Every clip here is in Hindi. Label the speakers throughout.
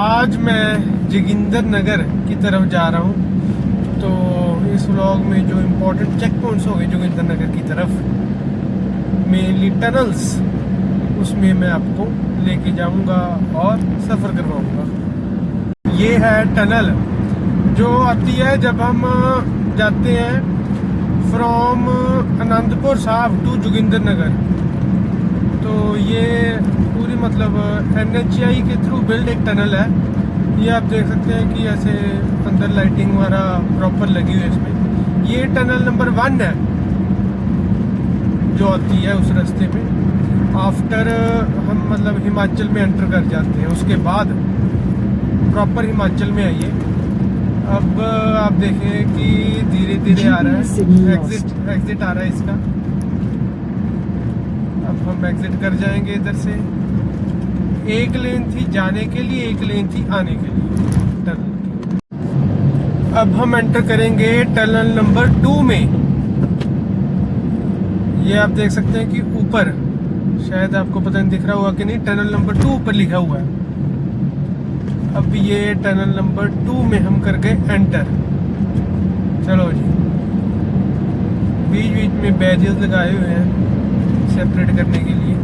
Speaker 1: आज मैं जोगिंदर नगर की तरफ जा रहा हूँ। तो इस व्लॉग में जो इम्पोर्टेंट चेक पॉइंट्स हो गए जोगिंदर नगर की तरफ, मेनली टनल्स, उसमें मैं आपको लेके जाऊंगा और सफ़र करवाऊंगा। ये है टनल जो आती है जब हम जाते हैं फ्रॉम आनंदपुर साहब टू जोगिंदर नगर। तो ये पूरी मतलब NHAI के थ्रू बिल्ड एक टनल है। ये आप देख सकते हैं कि ऐसे अंदर लाइटिंग वगैरह प्रॉपर लगी हुई है इसमें। ये टनल नंबर 1 है जो आती है उस रास्ते में। आफ्टर हम मतलब हिमाचल में एंटर कर जाते हैं, उसके बाद प्रॉपर हिमाचल में आइए। अब आप देखें कि धीरे धीरे आ रहा है एग्जिट आ रहा है इसका। अब हम एग्जिट कर जाएंगे इधर से। एक लेन थी जाने के लिए, एक लेन थी आने के लिए टनल। अब हम एंटर करेंगे टनल नंबर 2 में। ये आप देख सकते हैं कि ऊपर, शायद आपको पता नहीं दिख रहा होगा कि नहीं, टनल नंबर 2 ऊपर लिखा हुआ है। अब ये टनल नंबर 2 में हम कर गए एंटर। चलो जी, बीच बीच में बैरियर्स लगाए हुए हैं सेपरेट करने के लिए।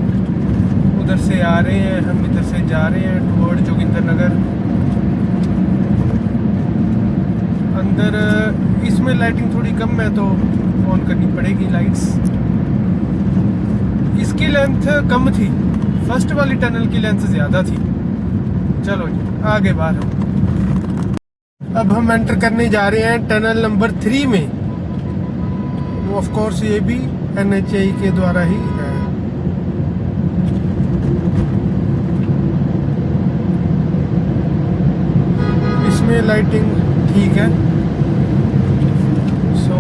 Speaker 1: उधर से आ रहे हैं, हम इधर से जा रहे हैं टुवर्ड जोगिंदर नगर। अंदर इसमें लाइटिंग थोड़ी कम है तो ऑन करनी पड़ेगी लाइट्स। इसकी लेंथ कम थी, फर्स्ट वाली टनल की लेंथ ज़्यादा थी। चलो जी आगे बाहर हम अब हम एंटर करने जा रहे हैं टनल नंबर 3 में। ऑफ कोर्स ये भी NHAI के द्वारा ही है। इसमें लाइटिंग ठीक है, सो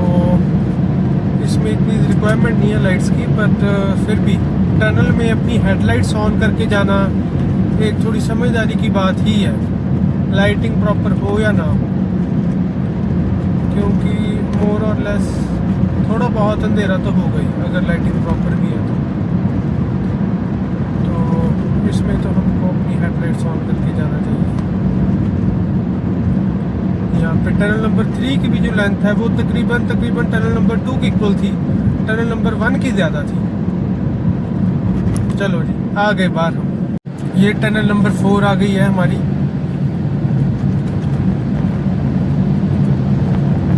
Speaker 1: इसमें इतनी रिक्वायरमेंट नहीं है लाइट्स की, बट फिर भी टनल में अपनी हेडलाइट्स ऑन करके जाना एक थोड़ी समझदारी की बात ही है, लाइटिंग प्रॉपर हो या ना हो। क्योंकि मोर और लेस थोड़ा बहुत अंधेरा तो हो गई अगर लाइटिंग प्रॉपर भी है तो इसमें तो हमको अपनी हेडलाइट्स ऑन करके जाना चाहिए। यहाँ पे टनल नंबर 3 की भी जो लेंथ है वो तकरीबन टनल नंबर 2 की इक्वल थी, टनल नंबर 1 की ज़्यादा थी। चलो जी आगे बाहर हम। ये टनल नंबर 4 आ गई है हमारी।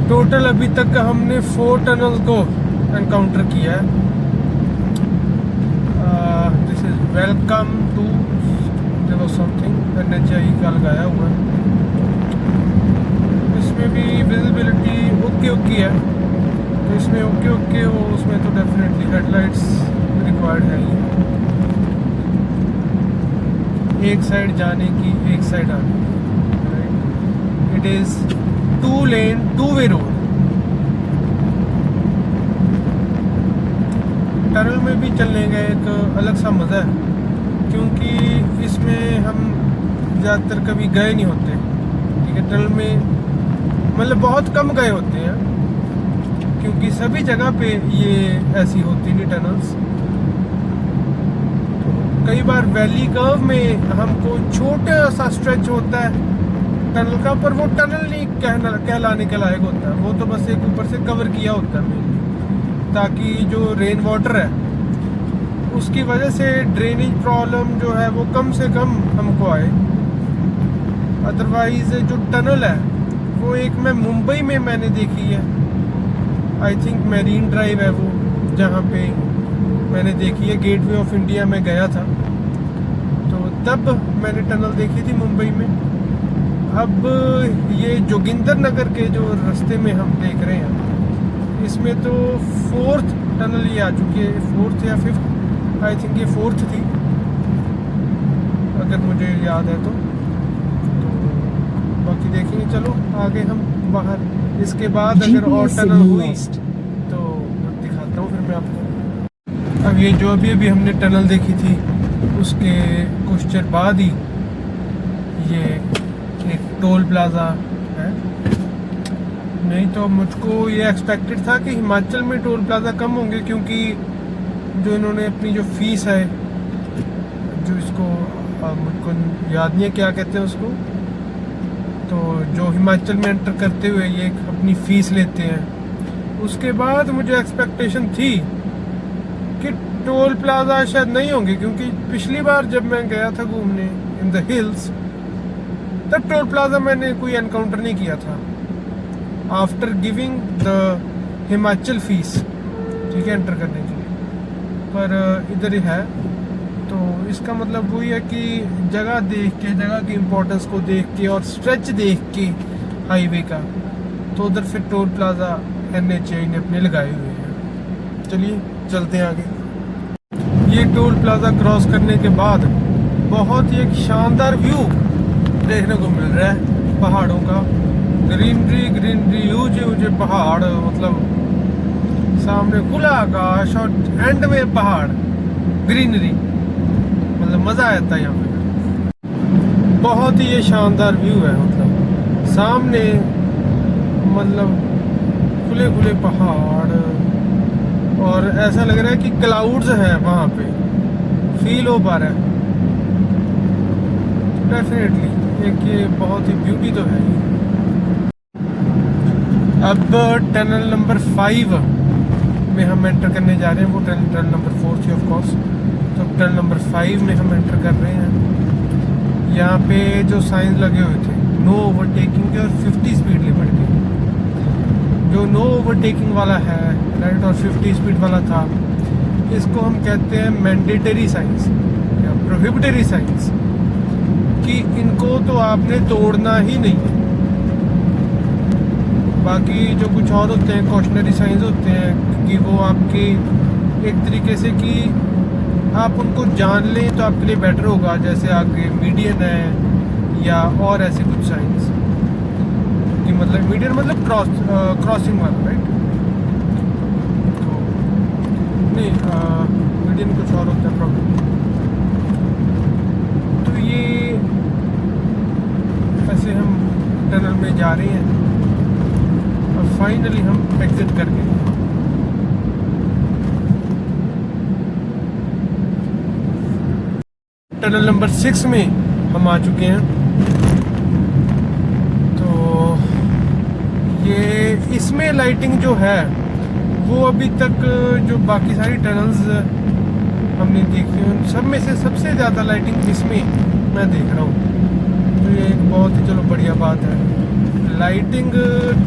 Speaker 1: टोटल अभी तक हमने 4 टनल को एनकाउंटर किया है। This is welcome to something NHAI का लगाया हुआ है। इसमें भी विजिबिलिटी ओके है, तो इसमें ओके हो, उसमें तो डेफिनेटली हेडलाइट्स रिक्वायर्ड है ही। एक साइड जाने की, एक साइड आने की। It is 2 lane two way road. Tunnel में भी चलने का एक अलग सा मज़ा है, क्योंकि इसमें हम ज़्यादातर कभी गए नहीं होते। ठीक है, टनल में मतलब बहुत कम गए होते हैं, क्योंकि सभी जगह पे ये ऐसी होती नहीं टनल्स। कई बार वैली कर्व में हमको छोटा सा स्ट्रेच होता है टनल का, पर वो टनल नहीं कहलाने के लायक होता है। वो तो बस एक ऊपर से कवर किया होता है ताकि जो रेन वाटर है उसकी वजह से ड्रेनेज प्रॉब्लम जो है वो कम से कम हमको आए। अदरवाइज जो टनल है वो एक मैं मुंबई में मैंने देखी है, आई थिंक मैरीन ड्राइव है वो, जहाँ पे मैंने देखी है। गेटवे ऑफ इंडिया में गया था तो तब मैंने टनल देखी थी मुंबई में। अब ये जोगिंदर नगर के जो रास्ते में हम देख रहे हैं, इसमें तो 4th टनल ये आ चुकी है, 4th या 5th, आई थिंक ये 4th थी अगर मुझे याद है तो बाकी देखेंगे। चलो आगे हम बाहर, इसके बाद अगर और टनल हुई तो दिखाता हूँ फिर मैं आपको। अब ये जो अभी हमने टनल देखी थी उसके कुछ देर बाद ही ये एक टोल प्लाज़ा है। नहीं तो मुझको ये एक्सपेक्टेड था कि हिमाचल में टोल प्लाज़ा कम होंगे, क्योंकि जो इन्होंने अपनी जो फीस है, जो इसको मुझको याद नहीं है क्या कहते हैं उसको। तो जो हिमाचल में एंटर करते हुए ये अपनी फ़ीस लेते हैं। उसके बाद मुझे एक्सपेक्टेशन थी कि टोल प्लाजा शायद नहीं होंगे, क्योंकि पिछली बार जब मैं गया था घूमने इन द हिल्स तब टोल प्लाजा मैंने कोई एनकाउंटर नहीं किया था after giving the Himachal fees, ठीक है, एंटर करने के लिए। पर इधर ही है, तो इसका मतलब वही है कि जगह देख के, जगह की इम्पोर्टेंस को देख के और स्ट्रेच देख के हाईवे का, तो उधर फिर टोल प्लाजा NHAI ने अपने लगाए हुए हैं। चलिए चलते हैं आगे। ये टोल प्लाजा क्रॉस करने के बाद बहुत ही एक शानदार व्यू देखने को मिल रहा है पहाड़ों का। ग्रीनरी ग्रीनरी, ऊंचे ऊंचे पहाड़, मतलब सामने खुला आकाश और एंड में पहाड़, ग्रीनरी, मतलब मजा आता है यहाँ पे। बहुत ही ये शानदार व्यू है, मतलब सामने मतलब खुले खुले पहाड़ और ऐसा लग रहा है कि क्लाउड्स हैं वहाँ पे, फील हो पा रहा है डेफिनेटली। एक ये बहुत ही ब्यूटी तो है। अब टनल नंबर 5 में हम एंटर करने जा रहे हैं। वो टनल नंबर 4 थी ऑफ कोर्स, तो टनल नंबर 5 में हम एंटर कर रहे हैं। यहाँ पे जो साइन लगे हुए थे नो ओवरटेकिंग के और 50 स्पीड लिमिट के, जो नो ओवरटेकिंग वाला है राइट और 50 स्पीड वाला था, इसको हम कहते हैं मैंडेटरी साइंस या प्रोहिबिटरी साइंस, कि इनको तो आपने तोड़ना ही नहीं है। बाकी जो कुछ और होते हैं कॉशनरी साइंस होते हैं कि वो आपके एक तरीके से कि आप उनको जान लें तो आपके लिए बेटर होगा, जैसे आगे मीडियन है या और ऐसे कुछ साइंस कि मतलब मीडियन मतलब क्रॉसिंग वाला राइट, तो नहीं मीडियन कुछ और होता है प्रॉब्लम। तो ये ऐसे हम टनल में जा रहे हैं और फाइनली हम एग्जिट कर गए। टनल नंबर 6 में हम आ चुके हैं। तो ये इसमें लाइटिंग जो है वो अभी तक जो बाकी सारी टनल्स हमने देखी उन सब में से सबसे ज़्यादा लाइटिंग इसमें मैं देख रहा हूँ। तो ये एक बहुत ही चलो बढ़िया बात है। लाइटिंग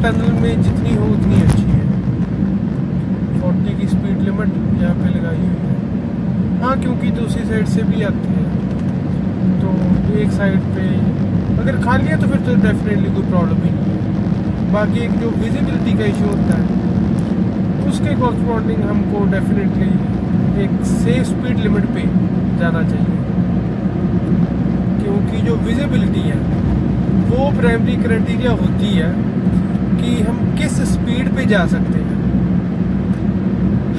Speaker 1: टनल में जितनी हो उतनी अच्छी है। 40 की स्पीड लिमिट यहाँ पे लगाई हुई है। हाँ, क्योंकि दूसरी साइड से भी आती है, तो एक साइड पे अगर खाली है तो फिर तो डेफिनेटली कोई प्रॉब्लम ही नहीं है। बाकी एक जो विजिबिलिटी का इशू होता है उसके कॉरस्पॉन्डिंग हमको डेफिनेटली एक सेफ स्पीड लिमिट पे जाना चाहिए, क्योंकि जो विजिबिलिटी है वो प्राइमरी क्राइटेरिया होती है कि हम किस स्पीड पे जा सकते हैं।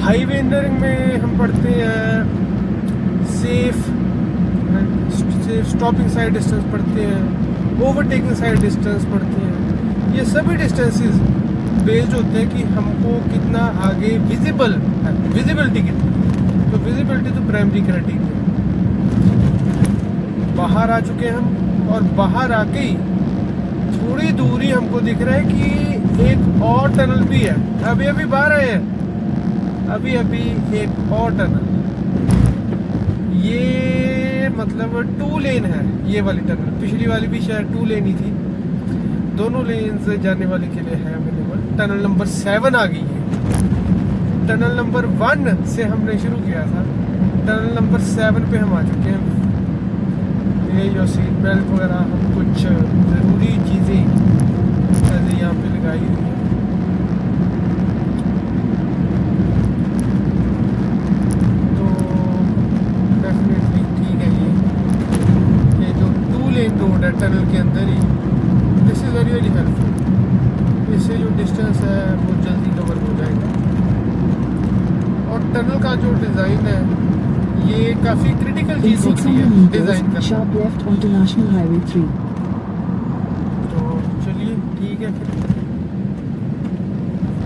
Speaker 1: हाईवे इंजीनियरिंग में हम पढ़ते हैं सेफ स्टॉपिंग साइड डिस्टेंस पढ़ते हैं, ओवरटेकिंग साइड डिस्टेंस पढ़ते हैं। ये सभी डिस्टेंसेस बेस्ड होते हैं कि हमको कितना आगे विजिबल है, विजिबिलिटी कितनी। तो विजिबिलिटी तो प्राइमरी क्राइटेरिया। बाहर आ चुके हैं हम और बाहर आके ही थोड़ी दूरी हमको दिख रहा है कि एक और टनल भी है। अभी अभी बाहर आए हैं, अभी अभी एक और टनल। ये मतलब 2 लेन है ये वाली टनल, पिछली वाली भी शायद 2 लेन ही थी। दोनों लेन से जाने वाले के लिए है अवेलेबल। टनल नंबर 7 आ गई है। टनल नंबर 1 से हमने शुरू किया था, टनल नंबर 7 पे हम आ चुके हैं। ये जो सीट बेल्ट वगैरह हम कुछ ज़रूरी चीज़ें ऐसे यहाँ पे लगाई हुई हैं। तो डेफिनेटली ठीक है। ये जो 2 लेन रोड है टनल के अंदर ही, this is very very helpful. इससे जो डिस्टेंस है वो जल्दी कवर हो जाएगा। और टनल का जो डिज़ाइन है ये काफ़ी क्रिटिकल चीज़ होती है डिज़ाइन करना।
Speaker 2: Sharp left onto National Highway 3.